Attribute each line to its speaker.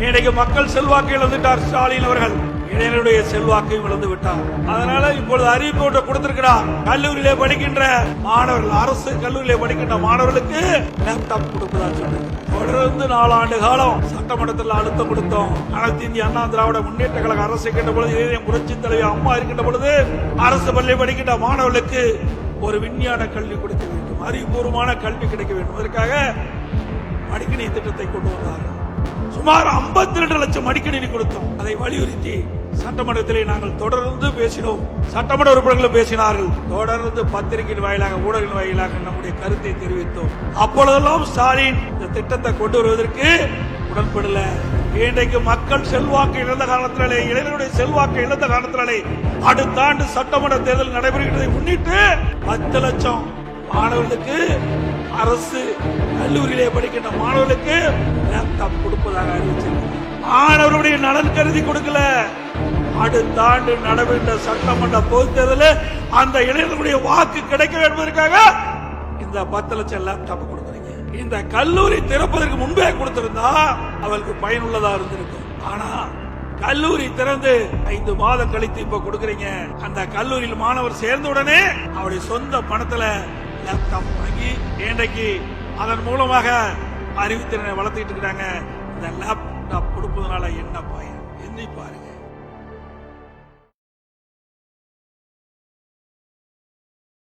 Speaker 1: இன்றைக்கு மக்கள் செல்வாக்கு இழந்துட்டார் ஸ்டாலின் அவர்கள், இளைஞருடைய செல்வாக்கையும் இழந்து விட்டார். அதனால இப்பொழுது அறிவிப்பு ஒன்று கொடுத்திருக்கிறார். கல்லூரியிலே படிக்கின்ற மாணவர்கள், அரசு கல்லூரியிலே படிக்கின்ற மாணவர்களுக்கு லேப்டாப் கொடுப்பதா சொன்னார். தொடர்ந்து 4 ஆண்டு காலம் சட்டமன்றத்தில் அழுத்தம் கொடுத்தோம். அனைத்து இந்திய அண்ணா திராவிட முன்னேற்ற கழக அரசு இருக்கின்ற பொழுது, இளைஞர் புரட்சி தலைவி அம்மா இருக்கின்ற பொழுது அரசு பள்ளி படிக்கின்ற மாணவர்களுக்கு ஒரு விஞ்ஞான கல்வி கொடுக்க வேண்டும், அறிவுபூர்வமான கல்வி கிடைக்க வேண்டும். அதற்காக மடிக்கணினி திட்டத்தை கொண்டு வந்தார்கள். சுமார் 52 லட்சம் மடிக்கணினி கொடுத்தோம். அதை வலியுறுத்தி சட்டமன்றத்திலே நாங்கள் தொடர்ந்து பேசினோம். சட்டமன்ற உறுப்பினர்களும் பேசினார்கள். தொடர்ந்து பத்திரிகையின் வாயிலாக, ஊடகங்களின் வாயிலாக நம்முடைய கருத்தை தெரிவித்தோம். அப்பொழுதெல்லாம் ஸ்டாலின் இந்த திட்டத்தை கொண்டு வருவதற்கு உடன்படல. இன்றைக்கு மக்கள் செல்வாக்கு இழந்த காரணத்தினாலே, இளைஞருடைய செல்வாக்கு இழந்த காரணத்தினாலே அடுத்த ஆண்டு சட்டமன்ற தேர்தல் நடைபெறுகிறதை முன்னிட்டு 10 லட்சம் மாணவர்களுக்கு, அரசு கல்லூரியிலே படிக்கின்ற மாணவர்களுக்கு லேப்டாப் கொடுப்பதாக அறிவிச்சிருக்கிறார். மாணவர்களுடைய நலன் கருதி கொடுக்கல. அடுத்த ஆண்டு நடைபெற்ற சட்டமன்ற பொதுத் தேர்தலில் அந்த இளைஞர்களுடைய வாக்கு கிடைக்க என்பதற்காக இந்த 10 லட்சம் லேப்டாப் கொடுக்குறீங்க. இந்த கல்லூரி திறப்பதற்கு முன்பே கொடுத்திருந்தா அவருக்கு பயனுள்ளதா இருந்திருக்கும். ஆனா கல்லூரி திறந்து 5 மாதம் கழித்து இப்ப கொடுக்குறீங்க. அந்த கல்லூரியில் மாணவர் சேர்ந்த உடனே அவருடைய சொந்த பணத்துல லேப்டாப் வாங்கி இன்றைக்கு அதன் மூலமாக அறிவுத்திறனை வளர்த்துட்டு இருக்காங்க. இந்த லேப்டாப் கொடுப்பதனால என்ன பயன்? எண்ணி பாருங்க.